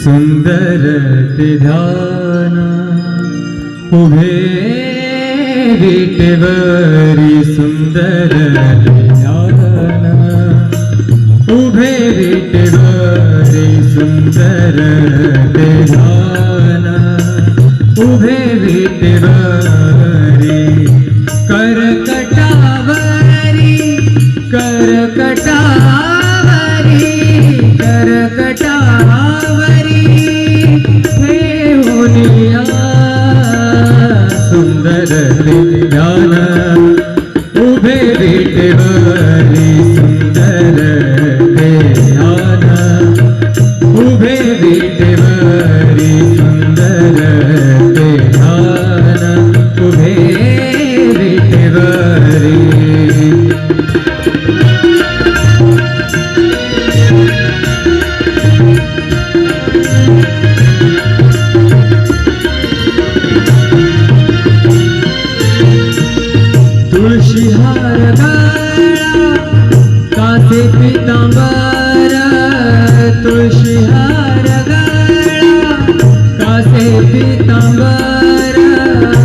सुंदर ते ध्यान उभे विटेवरी सुंदर ते ध्यान उभे विटेवरी सुंदर ते ध्यान उभे विटेवरी करकटावरी करकटावरी करकटावरी ठेवूनिया सुंदर ते ध्यान उभे विटेवरी सुंदर ते ध्यान उभे विटेवरी सुंदर ते ध्यान उभे विटेवरी तुळशी हार गळा कासे पितांबर तुळशी हार गळा कासे पितांबर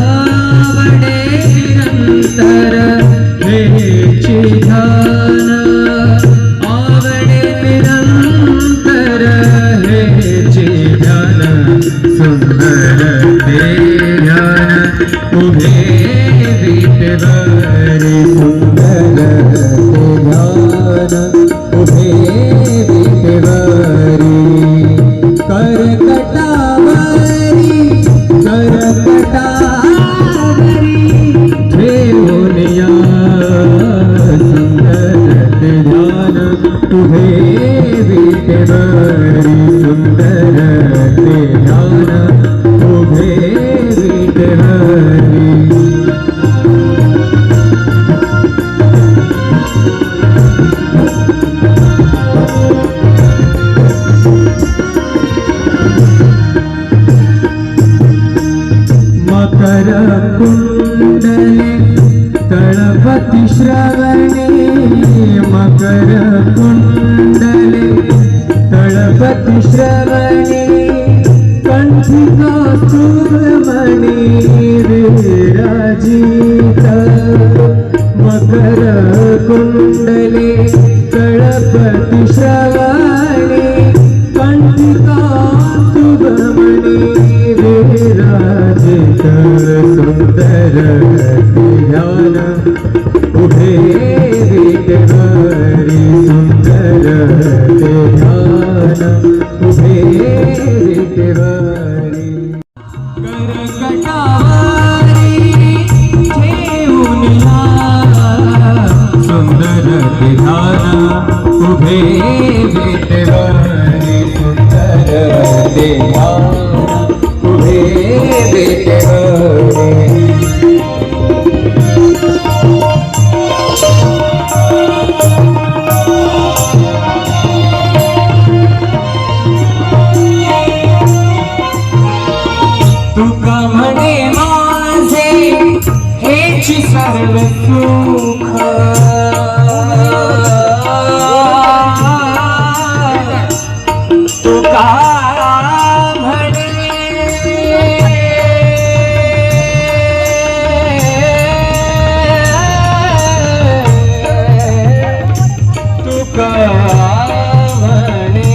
आवडे निरंतर हेची ध्यान आवडे निरंतर हेची ध्यान सुंदर ते ध्यान उभे विटेवरी सुंदर ते ध्यान उभे विटेवरी करकटावरी करकटावरी ठेवूनिया सुंदर ते ध्यान उभे विटेवरी सुंदर ते ध्यान उभे विटेवरी मकर कुंडले तळपती श्रवणे मकर कुंडले तळपती श्रवणे कंठी कौस्तुभमणी विराजित मकर कुंडले तळपती श्रवणे कंठी कौस्तुभमणी विराजित सुंदर ते ध्यान उभे विटेवरी सुंदर ते ध्यान उभे विटेवरी करकटावरी ठेवूनिया सुंदर ते ध्यान उभे विटेवरी सुंदर ते ध्यान उभे विटेवरी तुका म्हणे माझे हेची सर्व सुख तुका म्हणे तुका म्हणे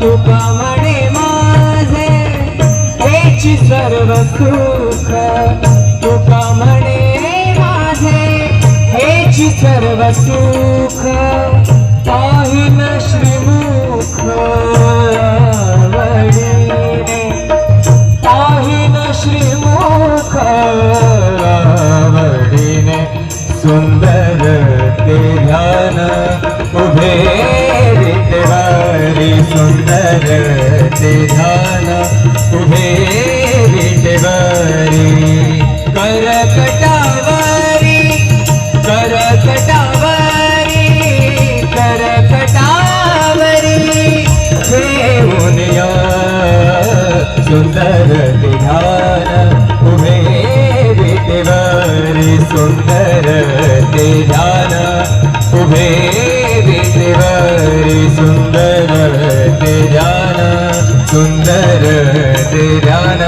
तुका म्हणे माझे हेची सर्व सुख तुका म्हणे माझे हेची सर्व सुख पाहिन श्रीमुख आवडीने पाहिन श्रीमुख आवडीने सुंदर ते ध्यान उभे विटेवरी सुंदर ते ध्यान उभे विटेवरी करकटावरी करकटावरी करकटावरी ठेवूनिया सुंदर ते ध्यान उभे विटेवरी सुंदर ते ध्यान उभे विटेवरी सुंदर ते ध्यान सुंदर ते ध्यान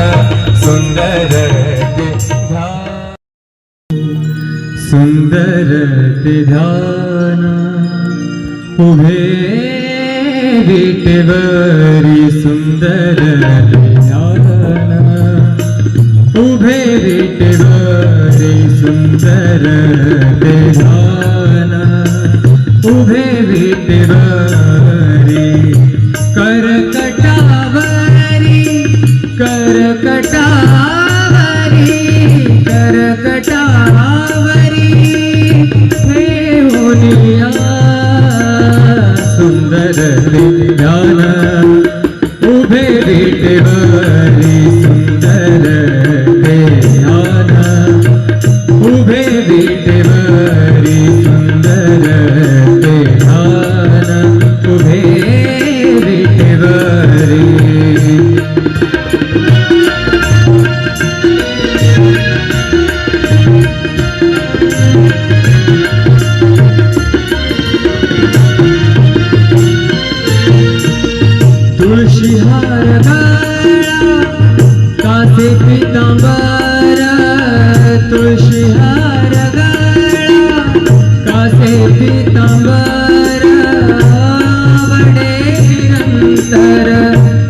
सुंदर ते ध्यान सुंदर ते ध्यान उभे विटेवरी सुंदर ते ध्यान उभे विटेवरी सुंदर ते ध्यान उभे विटेवरी करकटावरी करकटावरी करकटावरी ठेवूनिया सुंदर ते ध्यान उभे विटेवरी सुंदर ते ध्यान उभे विटेवरी सुंदर ते ध्यान उभे विटेवरी तुळशीहार गळा कासे पितांबर तुळशीहार गळा कासे पितांबर आवडे निरंतर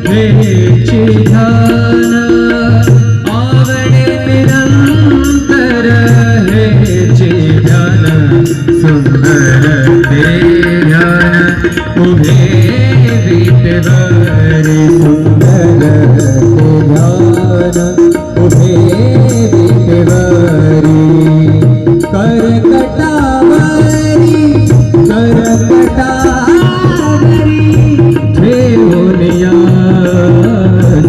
हेची ध्यान आवडे निरंतर हेची ध्यान सुंदर ते ध्यान उभे विटेवरी सुंदर ते ध्यान उभे विटेवरी करकटावरी करकटावरी ठेवूनिया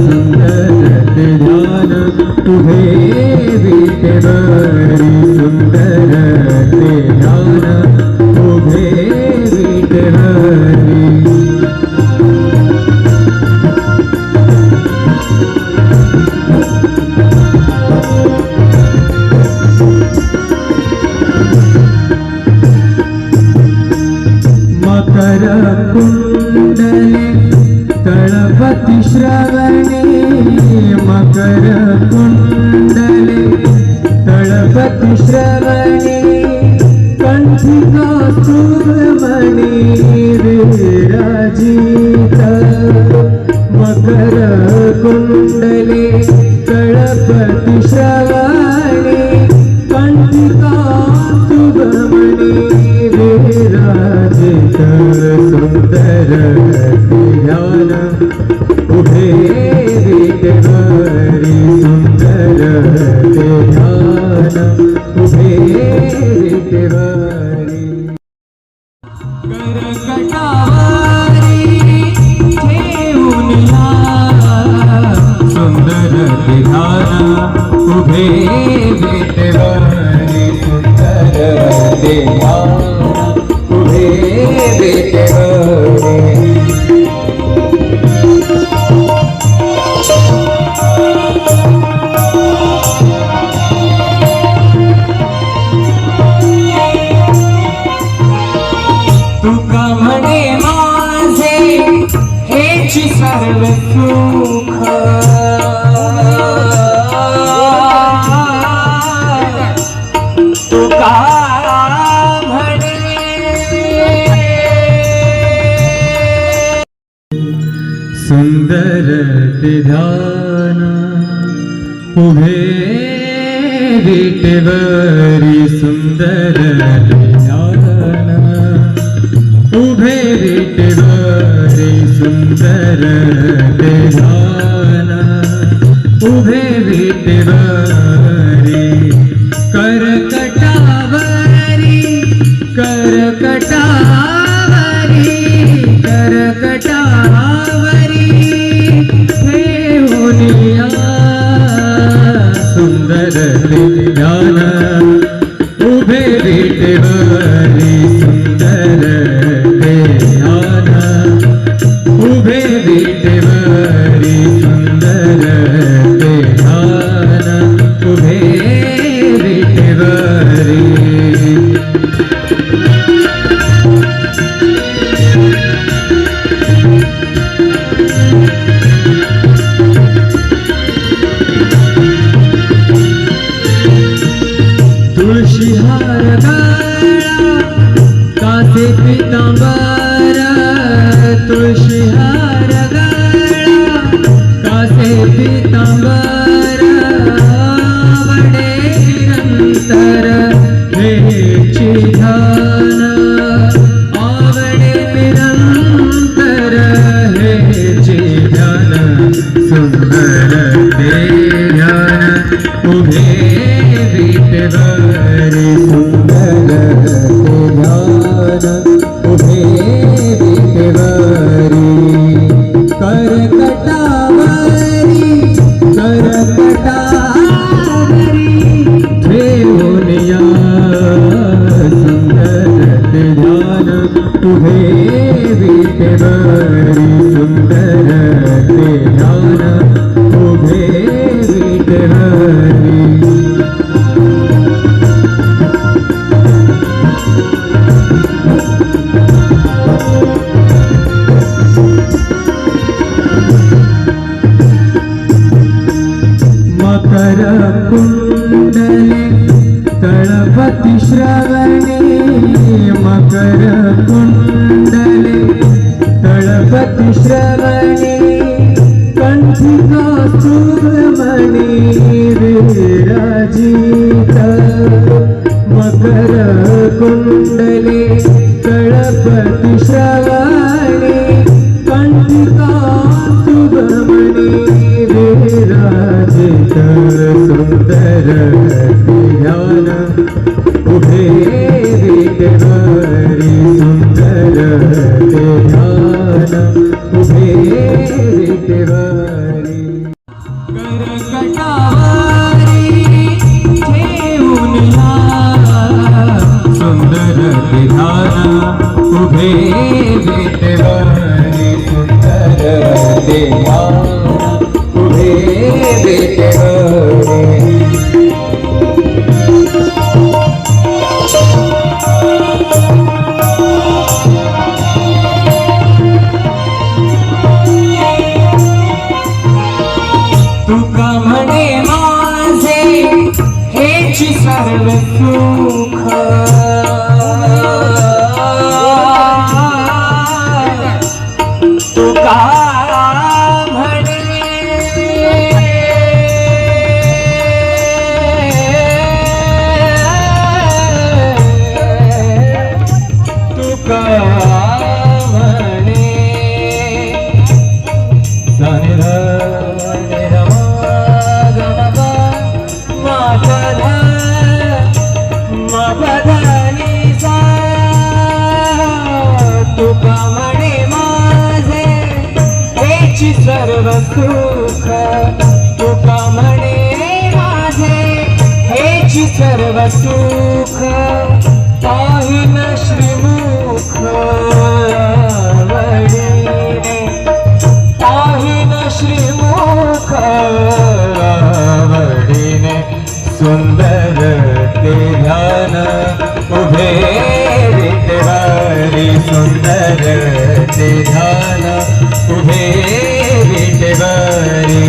सुंदर ते ध्यान उभे विटेवरी सुंदर ते ध्यान उभे विटेवरी मकर कुंडले तळपति श्रवणे मकर कुंडले तळपति श्रवणे कंठी कौस्तुभमणि विराजित मकर कुंडले तळपति श्रवणे कंठी कौस्तुभमणि विराजित सुंदर ते ध्यान उभे विटेवरी सुंदर ते ध्यान उभे विटेवरी करकटावरी ठेवूनिया सुंदर ते ध्यान उभे विटेवरी सुंदर ते ध्यान उभे विटेवरी तुका म्हणे माझे हेची सर्व सुख तुका सुंदर ते ध्यान उभे विटेवरी सुंदर ते ध्यान उभे विटेवरी सुंदर ते ध्यान उभे विटेवरी करकटावरी करकटावरी करकटावरी ठेवूनिया सुंदर ते ध्यान उभे विटेवरी सुंदर ते ध्यान उभे विटेवरी सुंदर पितांबर आवडे निरंतर हेची ध्यान आवडे निरंतर हेची ध्यान सुंदर ते ध्यान उभे विटेवरी सुंदर ते ध्यान उभे विटेवरी करकटावरी ठेवून या सुंदर ते ध्यान उभे विटेवरी सुंदर ते ध्यान उभे विटेवरी मकर कुंडले तळपति श्रवणे मकर कुंडले तळपति श्रवणे कंठिका सुमणि विराजित मकर कुंडले तळपति श्रवणे कंठिका सुमणि विराजित सुंदर ध्यान उभे विटेवरी सुंदर ध्यान उभे विटेवरी करकटावरी ठेवून या सुंदर ध्यान उभे विटेवरी सुंदर ध्यान उभे विटेवरी तुका म्हणे माझे हेची सर्व सुख तुका म्हणे तुका म्हणे तुका म्हणे माझे हेची सर्व सुख तुका म्हणे माझे हेची सर्व सुख पाहिन श्रीमुख आवडीने पाहिन श्रीमुख आवडीने सुंदर ते ध्यान उभे विटेवरी सुंदर ते ध्यान उभे विटेवरी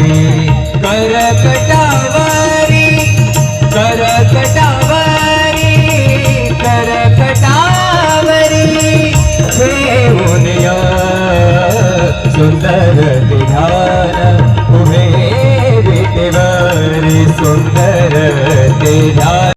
करकटावरी करकटावरी करकटावरी ठेवून या सुंदर ते ध्यान उभे विटेवरी सुंदर ते ध्यान